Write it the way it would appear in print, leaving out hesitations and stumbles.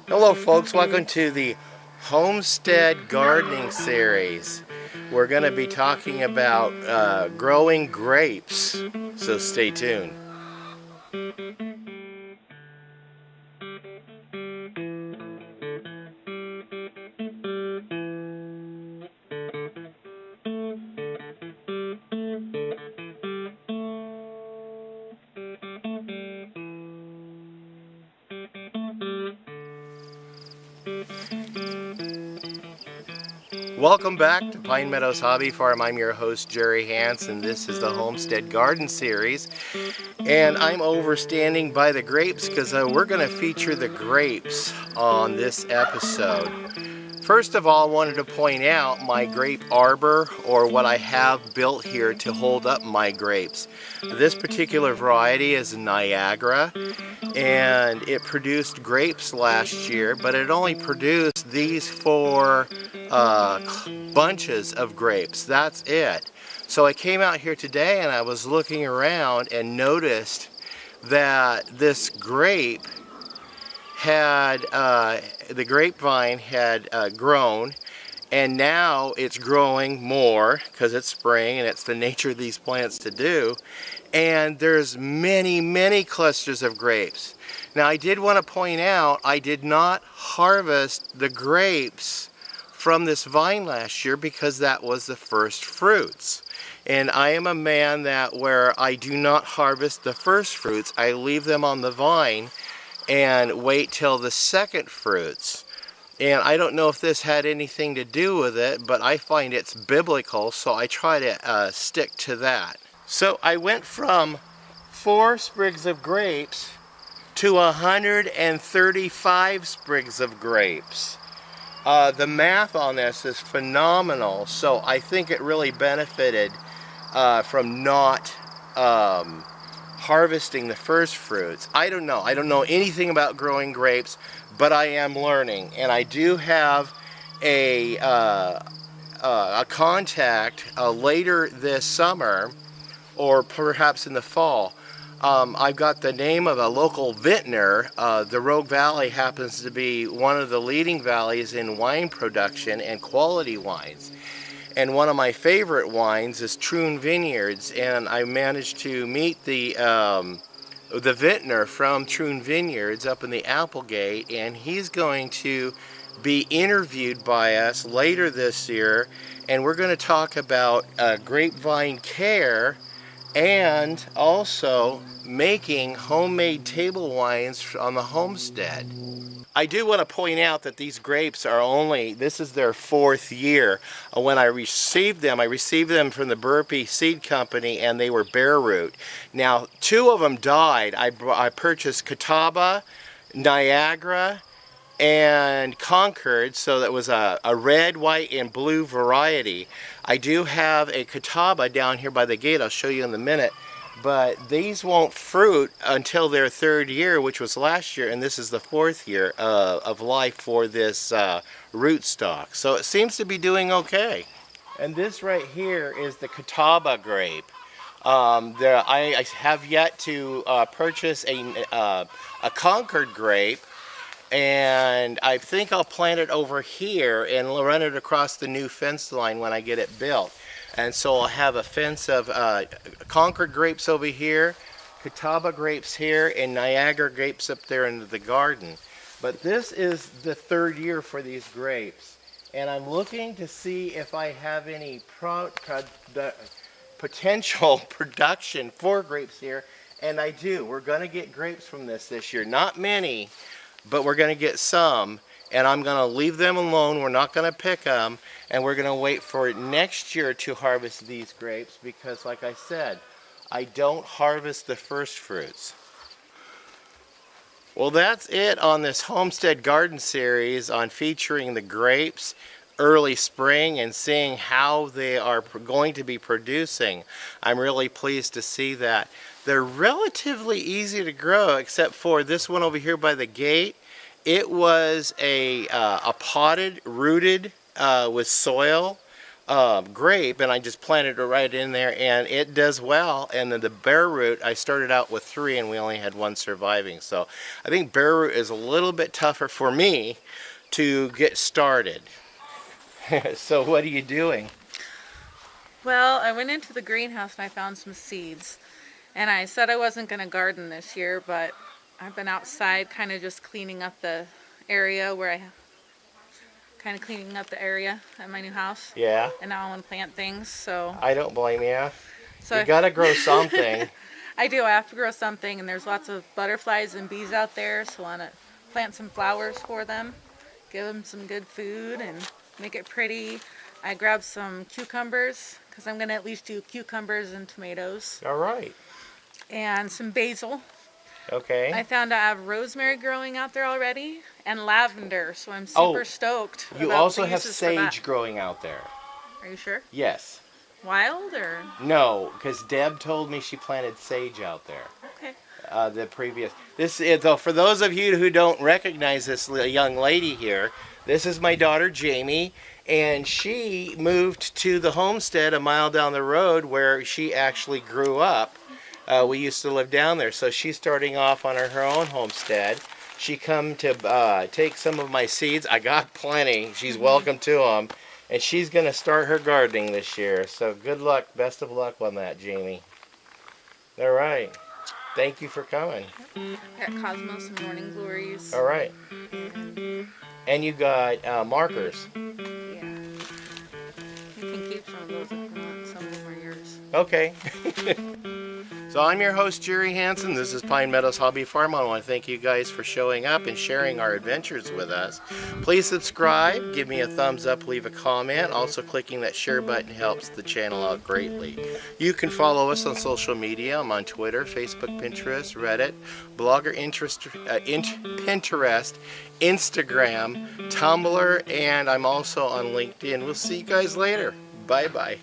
Hello folks, welcome to the Homestead Gardening Series. We're going to be talking about growing grapes, so stay tuned. Welcome back to Pine Meadows Hobby Farm. I'm your host, Jerry Hansen. This is the Homestead Garden Series. And I'm standing by the grapes because we're going to feature the grapes on this episode. First of all, I wanted to point out my grape arbor, or what I have built here to hold up my grapes. This particular variety is Niagara, and it produced grapes last year, but it only produced these four bunches of grapes. That's it. So I came out here today and I was looking around and noticed that this grape had, the grapevine had grown, and now it's growing more because it's spring and it's the nature of these plants to do. And there's many clusters of grapes. Now I did want to point out I did not harvest the grapes from this vine last year because that was the first fruits. And I am a man that where I do not harvest the first fruits, I leave them on the vine and wait till the second fruits. And I don't know if this had anything to do with it, but I find it's biblical, so I try to stick to that. So I went from 4 sprigs of grapes to 135 sprigs of grapes. The math on this is phenomenal, so I think it really benefited from not harvesting the first fruits. I don't know anything about growing grapes, but I am learning, and I do have a contact later this summer, or perhaps in the fall. I've got the name of a local vintner. The Rogue Valley happens to be one of the leading valleys in wine production and quality wines. And one of my favorite wines is Troon Vineyards, and I managed to meet the vintner from Troon Vineyards up in the Applegate, and he's going to be interviewed by us later this year, and we're going to talk about grapevine care and also making homemade table wines on the homestead. I do want to point out that these grapes are this is their 4th year. When I received them from the Burpee Seed Company, and they were bare root. Now, 2 of them died. I purchased Catawba, Niagara, and Concord, so that was a red, white, and blue variety. I do have a Catawba down here by the gate. I'll show you in a minute. But these won't fruit until their 3rd year, which was last year, and this is the 4th year of life for this rootstock. So it seems to be doing okay. And this right here is the Catawba grape. I have yet to purchase a Concord grape, and I think I'll plant it over here and run it across the new fence line when I get it built. And so I'll have a fence of Concord grapes over here, Catawba grapes here, and Niagara grapes up there into the garden. But this is the 3rd year for these grapes. And I'm looking to see if I have any potential production for grapes here. And I do. We're going to get grapes from this year. Not many, but we're going to get some. And I'm going to leave them alone. We're not going to pick them. And we're going to wait for next year to harvest these grapes because, like I said, I don't harvest the first fruits. Well, that's it on this Homestead Garden Series on featuring the grapes early spring and seeing how they are going to be producing. I'm really pleased to see that. They're relatively easy to grow, except for this one over here by the gate. It was a potted, rooted with soil. grape, and I just planted it right in there, and it does well. And then the bare root, I started out with 3 and we only had 1 surviving. So I think bare root is a little bit tougher for me to get started. So what are you doing? Well, I went into the greenhouse and I found some seeds. And I said I wasn't going to garden this year, but I've been outside kind of just cleaning up the area at my new house. Yeah. And now I want to plant things, so. I don't blame you. So You gotta grow something. I do. I have to grow something, and there's lots of butterflies and bees out there, so I want to plant some flowers for them, give them some good food, and make it pretty. I grabbed some cucumbers, because I'm going to at least do cucumbers and tomatoes. All right. And some basil. Okay. I found I have rosemary growing out there already, and lavender, so I'm super stoked. You about also the have uses for that. sage growing out there. Are you sure? Yes. Wild or? No, because Deb told me she planted sage out there. Okay. The previous. This is, though, for those of you who don't recognize this young lady here, this is my daughter Jamie, and she moved to the Homestead a mile down the road where she actually grew up. We used to live down there, so she's starting off on her own homestead. She come to take some of my seeds. I got plenty. She's welcome to them. And she's going to start her gardening this year. So good luck. Best of luck on that, Jamie. All right. Thank you for coming. Got cosmos and morning glories. All right. And you got markers. Yeah. You can keep some of those if you want. Some of them are yours. Okay. So I'm your host, Jerry Hansen. This is Pine Meadows Hobby Farm. I want to thank you guys for showing up and sharing our adventures with us. Please subscribe, give me a thumbs up, leave a comment. Also, clicking that share button helps the channel out greatly. You can follow us on social media. I'm on Twitter, Facebook, Pinterest, Reddit, Blogger, Pinterest, Instagram, Tumblr, and I'm also on LinkedIn. We'll see you guys later. Bye-bye.